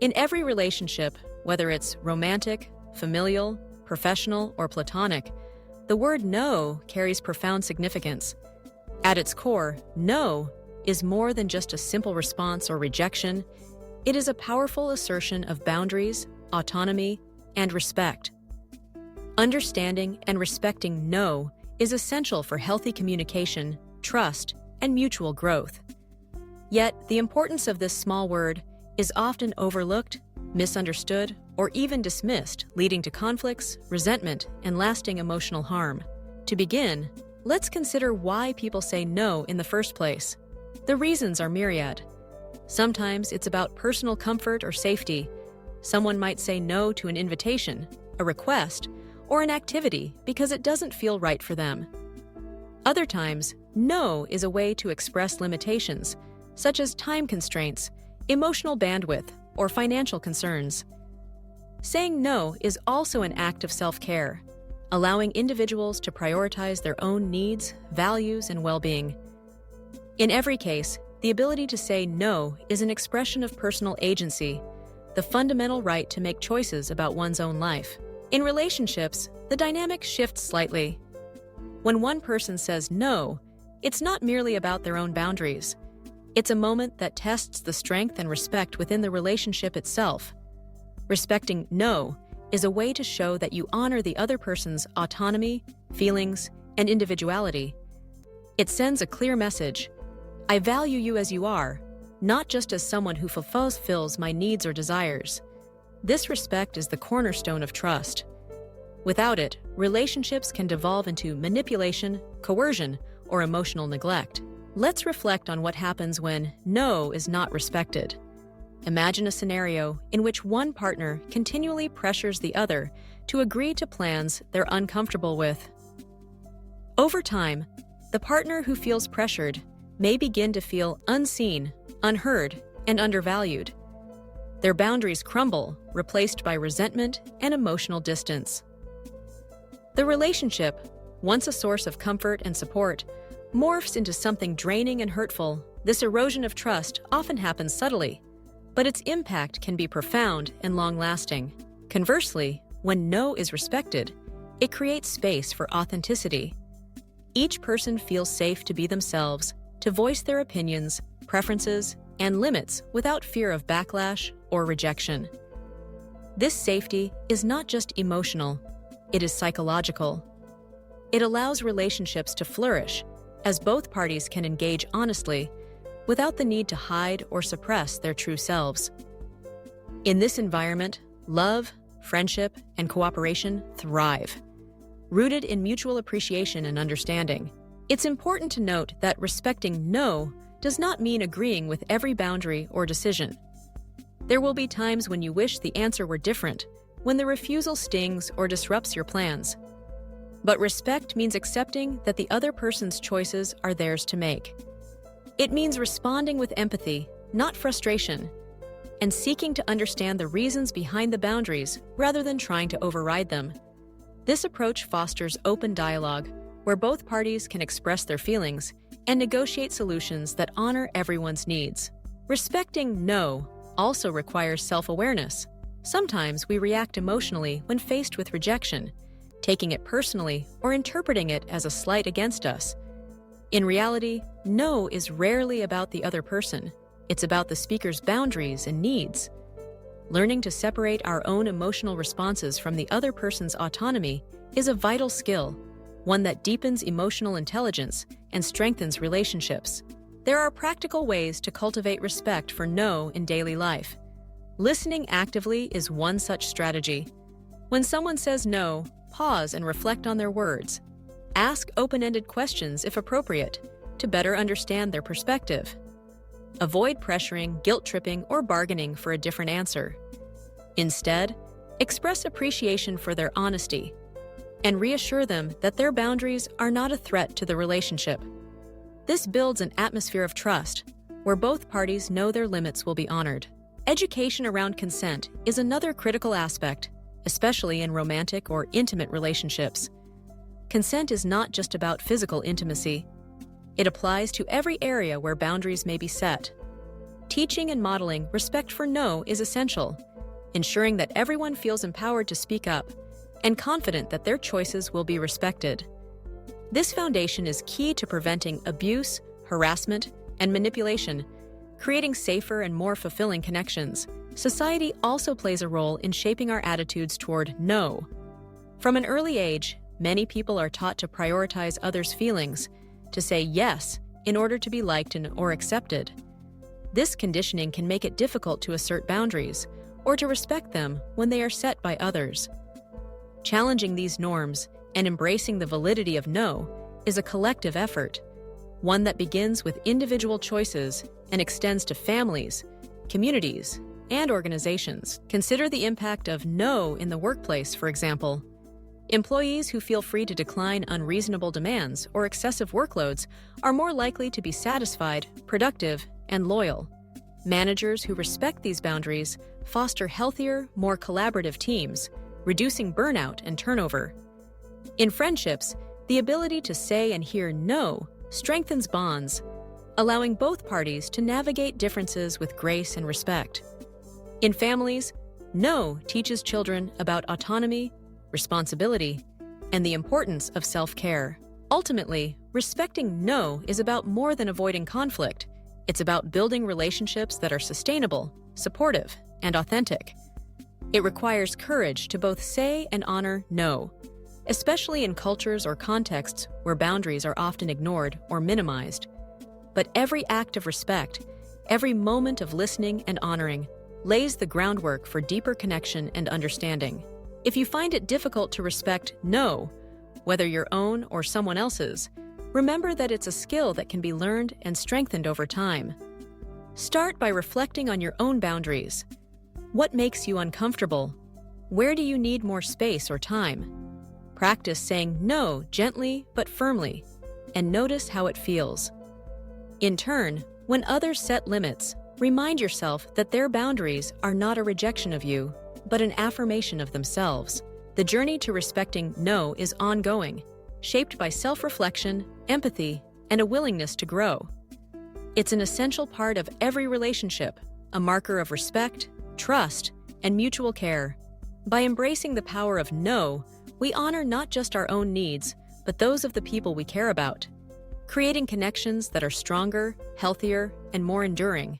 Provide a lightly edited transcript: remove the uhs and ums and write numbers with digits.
In every relationship, whether it's romantic, familial, professional, or platonic, the word no carries profound significance. At its core, no is more than just a simple response or rejection. It is a powerful assertion of boundaries, autonomy, and respect. Understanding and respecting no is essential for healthy communication, trust, and mutual growth. Yet, the importance of this small word is often overlooked, misunderstood, or even dismissed, leading to conflicts, resentment, and lasting emotional harm. To begin, let's consider why people say no in the first place. The reasons are myriad. Sometimes it's about personal comfort or safety. Someone might say no to an invitation, a request, or an activity because it doesn't feel right for them. Other times, no is a way to express limitations, such as time constraints, emotional bandwidth, or financial concerns. Saying no is also an act of self-care, allowing individuals to prioritize their own needs, values, and well-being. In every case, the ability to say no is an expression of personal agency, the fundamental right to make choices about one's own life. In relationships, the dynamic shifts slightly. When one person says no, it's not merely about their own boundaries. It's a moment that tests the strength and respect within the relationship itself. Respecting no is a way to show that you honor the other person's autonomy, feelings, and individuality. It sends a clear message: I value you as you are, not just as someone who fulfills my needs or desires. This respect is the cornerstone of trust. Without it, relationships can devolve into manipulation, coercion, or emotional neglect. Let's reflect on what happens when no is not respected. Imagine a scenario in which one partner continually pressures the other to agree to plans they're uncomfortable with. Over time, the partner who feels pressured may begin to feel unseen, unheard, and undervalued. Their boundaries crumble, replaced by resentment and emotional distance. The relationship, once a source of comfort and support, morphs into something draining and hurtful. This erosion of trust often happens subtly, but its impact can be profound and long-lasting. Conversely, when no is respected, it creates space for authenticity. Each person feels safe to be themselves, to voice their opinions, preferences, and limits without fear of backlash or rejection. This safety is not just emotional, it is psychological. It allows relationships to flourish, as both parties can engage honestly, without the need to hide or suppress their true selves. In this environment, love, friendship, and cooperation thrive, rooted in mutual appreciation and understanding. It's important to note that respecting no does not mean agreeing with every boundary or decision. There will be times when you wish the answer were different, when the refusal stings or disrupts your plans. But respect means accepting that the other person's choices are theirs to make. It means responding with empathy, not frustration, and seeking to understand the reasons behind the boundaries rather than trying to override them. This approach fosters open dialogue, where both parties can express their feelings and negotiate solutions that honor everyone's needs. Respecting no also requires self-awareness. Sometimes we react emotionally when faced with rejection, taking it personally or interpreting it as a slight against us. In reality, no is rarely about the other person. It's about the speaker's boundaries and needs. Learning to separate our own emotional responses from the other person's autonomy is a vital skill, one that deepens emotional intelligence and strengthens relationships. There are practical ways to cultivate respect for no in daily life. Listening actively is one such strategy. When someone says no, pause and reflect on their words. Ask open-ended questions if appropriate, to better understand their perspective. Avoid pressuring, guilt-tripping, or bargaining for a different answer. Instead, express appreciation for their honesty and reassure them that their boundaries are not a threat to the relationship. This builds an atmosphere of trust, where both parties know their limits will be honored. Education around consent is another critical aspect, especially in romantic or intimate relationships. Consent is not just about physical intimacy. It applies to every area where boundaries may be set. Teaching and modeling respect for no is essential, ensuring that everyone feels empowered to speak up and confident that their choices will be respected. This foundation is key to preventing abuse, harassment, and manipulation, creating safer and more fulfilling connections. Society also plays a role in shaping our attitudes toward no. From an early age, many people are taught to prioritize others' feelings, to say yes in order to be liked or accepted. This conditioning can make it difficult to assert boundaries or to respect them when they are set by others. Challenging these norms and embracing the validity of no is a collective effort, one that begins with individual choices and extends to families, communities, and organizations. Consider the impact of no in the workplace, for example. Employees who feel free to decline unreasonable demands or excessive workloads are more likely to be satisfied, productive, and loyal. Managers who respect these boundaries foster healthier, more collaborative teams, reducing burnout and turnover. In friendships, the ability to say and hear no strengthens bonds, allowing both parties to navigate differences with grace and respect. In families, no teaches children about autonomy, responsibility, and the importance of self-care. Ultimately, respecting no is about more than avoiding conflict. It's about building relationships that are sustainable, supportive, and authentic. It requires courage to both say and honor no, especially in cultures or contexts where boundaries are often ignored or minimized. But every act of respect, every moment of listening and honoring, lays the groundwork for deeper connection and understanding. If you find it difficult to respect no, whether your own or someone else's, remember that it's a skill that can be learned and strengthened over time. Start by reflecting on your own boundaries. What makes you uncomfortable? Where do you need more space or time? Practice saying no gently but firmly, and notice how it feels. In turn, when others set limits, remind yourself that their boundaries are not a rejection of you, but an affirmation of themselves. The journey to respecting no is ongoing, shaped by self-reflection, empathy, and a willingness to grow. It's an essential part of every relationship, a marker of respect, trust, and mutual care. By embracing the power of no, we honor not just our own needs, but those of the people we care about, creating connections that are stronger, healthier, and more enduring.